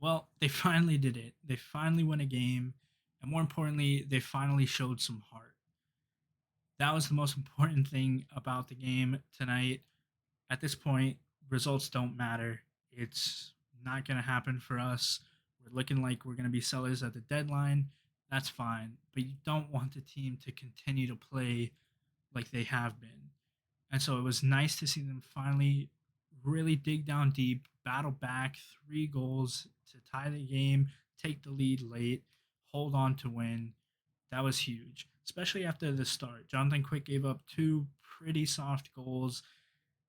Well, they finally did it. They finally won a game, and more importantly, they finally showed some heart. That was the most important thing about the game tonight. At this point, results don't matter. It's not going to happen for us. We're looking like we're going to be sellers at the deadline. That's fine. But you don't want the team to continue to play like they have been. And so it was nice to see them finally really dig down deep, battle back 3 goals to tie the game, take the lead late, hold on to win. That was huge, especially after the start. Jonathan Quick gave up 2 pretty soft goals.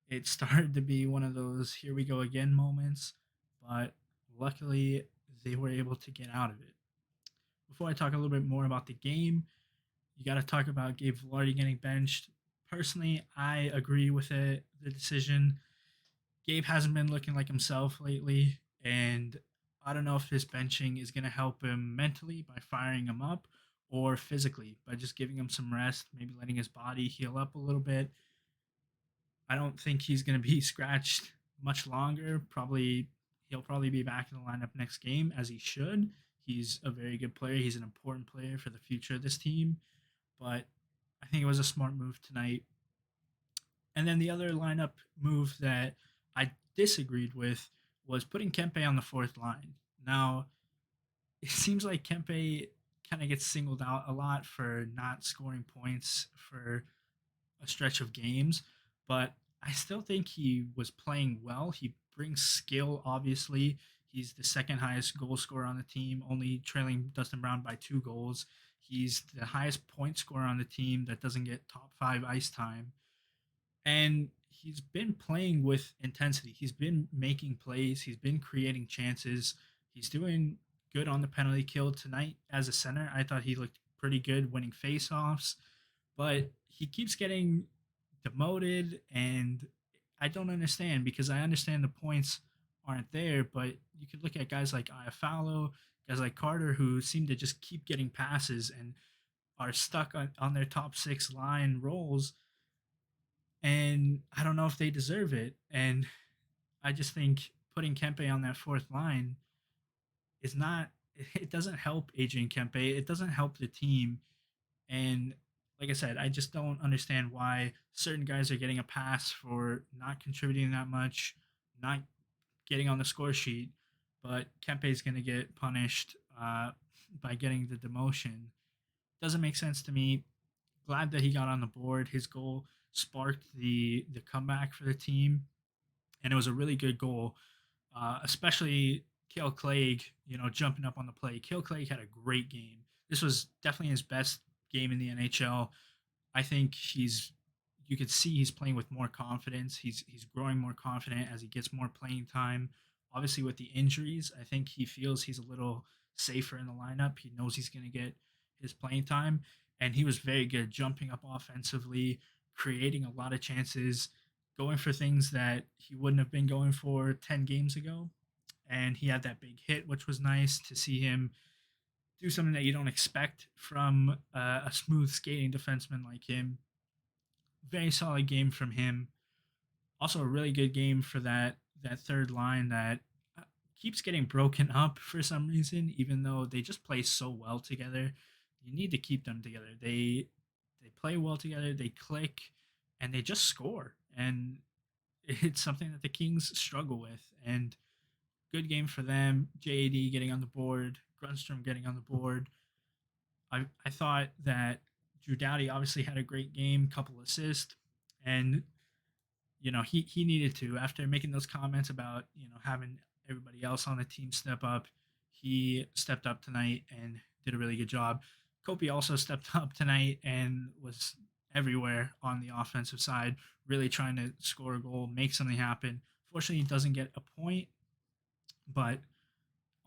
It started to be one of those here we go again moments, but luckily they were able to get out of it. Before I talk a little bit more about the game, you got to talk about Gabe Velarde getting benched. Personally, I agree with it. The decision. Gabe hasn't been looking like himself lately, and I don't know if this benching is going to help him mentally by firing him up or physically by just giving him some rest, maybe letting his body heal up a little bit. I don't think he's going to be scratched much longer. He'll probably be back in the lineup next game as he should. He's a very good player. He's an important player for the future of this team. But I think it was a smart move tonight. And then the other lineup move that I disagreed with was putting Kempe on the fourth line. Now, it seems like Kempe kind of gets singled out a lot for not scoring points for a stretch of games, but I still think he was playing well. He brings skill, obviously. He's the second highest goal scorer on the team, only trailing Dustin Brown by 2 goals. He's the highest point scorer on the team that doesn't get top 5 ice time. And he's been playing with intensity. He's been making plays, he's been creating chances. He's doing good on the penalty kill tonight as a center. I thought he looked pretty good winning faceoffs, but he keeps getting demoted, and I don't understand because I understand the points aren't there, but you could look at guys like Iafallo, guys like Carter, who seem to just keep getting passes and are stuck on their top 6 line roles, and I don't know if they deserve it. And I just think putting Kempe on that fourth line is not. It doesn't help Adrian Kempe. It doesn't help the team. And like I said, I just don't understand why certain guys are getting a pass for not contributing that much, not getting on the score sheet, but Kempe is going to get punished by getting the demotion. Doesn't make sense to me. Glad that he got on the board. His goal sparked the comeback for the team, and it was a really good goal, especially Kale Clegg, jumping up on the play. Kale Clegg had a great game. This was definitely his best game in the NHL. I think you could see he's playing with more confidence. He's growing more confident as he gets more playing time. Obviously, with the injuries, I think he feels he's a little safer in the lineup. He knows he's going to get his playing time, and he was very good jumping up offensively, creating a lot of chances, going for things that he wouldn't have been going for 10 games ago. And he had that big hit, which was nice to see him do something that you don't expect from a smooth skating defenseman like him. Very solid game from him. Also, a really good game for that third line that keeps getting broken up for some reason, even though they just play so well together. You need to keep them together. They play well together. They click, and they just score. And it's something that the Kings struggle with. And good game for them. JAD getting on the board, Grunstrom getting on the board. I thought that Drew Doughty obviously had a great game, couple assists, and he needed to after making those comments about having everybody else on the team step up. He stepped up tonight and did a really good job. Kopi also stepped up tonight and was everywhere on the offensive side, really trying to score a goal, make something happen. Fortunately, he doesn't get a point, but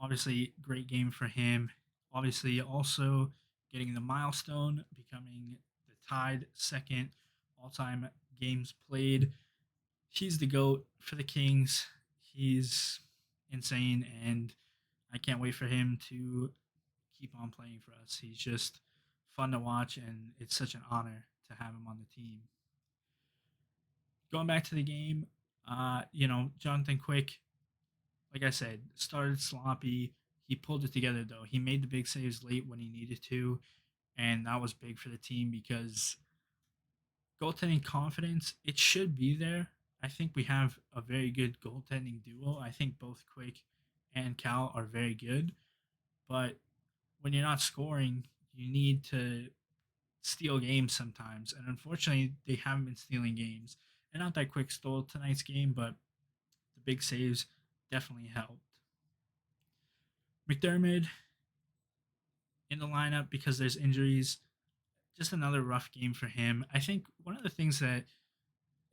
obviously, great game for him. Obviously, also getting the milestone, becoming the tied second all-time games played. He's the GOAT for the Kings. He's insane, and I can't wait for him to keep on playing for us. He's just fun to watch, and it's such an honor to have him on the team. Going back to the game, Jonathan Quick, like I said, started sloppy. He pulled it together though. He made the big saves late when he needed to, and that was big for the team because goaltending confidence, it should be there. I think we have a very good goaltending duo. I think both Quick and Cal are very good, but when you're not scoring, you need to steal games sometimes. And unfortunately, they haven't been stealing games. And not that Quick stole tonight's game, but the big saves definitely helped. McDermott in the lineup because there's injuries. Just another rough game for him. I think one of the things that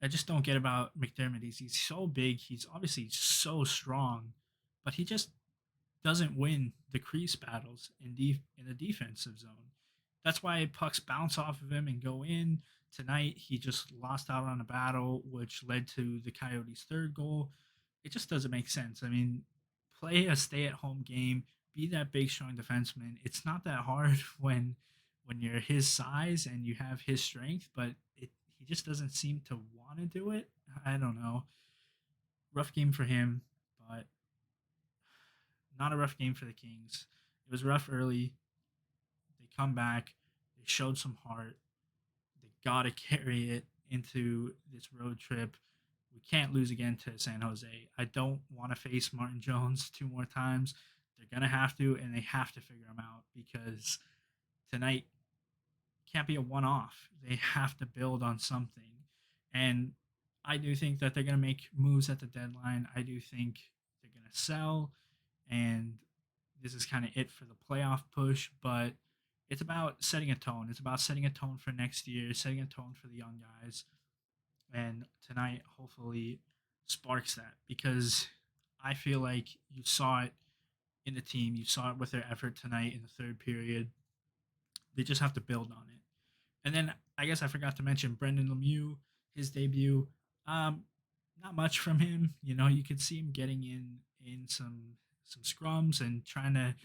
I just don't get about McDermott is he's so big. He's obviously so strong, but he just doesn't win the crease battles in the defensive zone. That's why pucks bounce off of him and go in. Tonight, he just lost out on a battle, which led to the Coyotes' third goal. It just doesn't make sense. I mean, play a stay-at-home game, be that big, strong defenseman. It's not that hard when you're his size and you have his strength, but he just doesn't seem to want to do it. I don't know. Rough game for him, but not a rough game for the Kings. It was rough early. They come back. They showed some heart. They got to carry it into this road trip. We can't lose again to San Jose. I don't want to face Martin Jones two more times. They're going to have to, and they have to figure him out because tonight can't be a one off. They have to build on something. And I do think that they're going to make moves at the deadline. I do think they're going to sell, and this is kind of it for the playoff push, but it's about setting a tone. It's about setting a tone for next year, setting a tone for the young guys. And tonight, hopefully, sparks that because I feel like you saw it in the team. You saw it with their effort tonight in the third period. They just have to build on it. And then I guess I forgot to mention Brendan Lemieux, his debut. Um, Not much from him. You know, you could see him getting in some scrums and trying to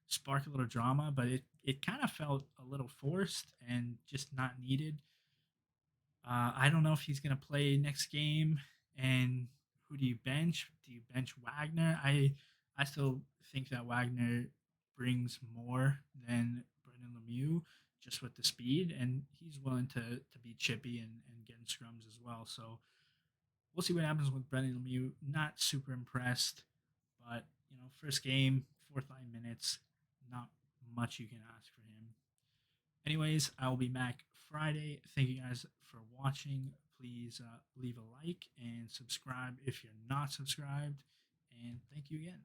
spark a little drama, but it kind of felt a little forced and just not needed. I don't know if he's going to play next game. And who do you bench? Do you bench Wagner? I still think that Wagner brings more than Brendan Lemieux just with the speed, and he's willing to be chippy and get in scrums as well. So we'll see what happens with Brendan Lemieux. Not super impressed, but first game, fourth line minutes, not much you can ask for him. Anyways, I will be back Friday. Thank you guys for watching. Please leave a like and subscribe if you're not subscribed. And thank you again.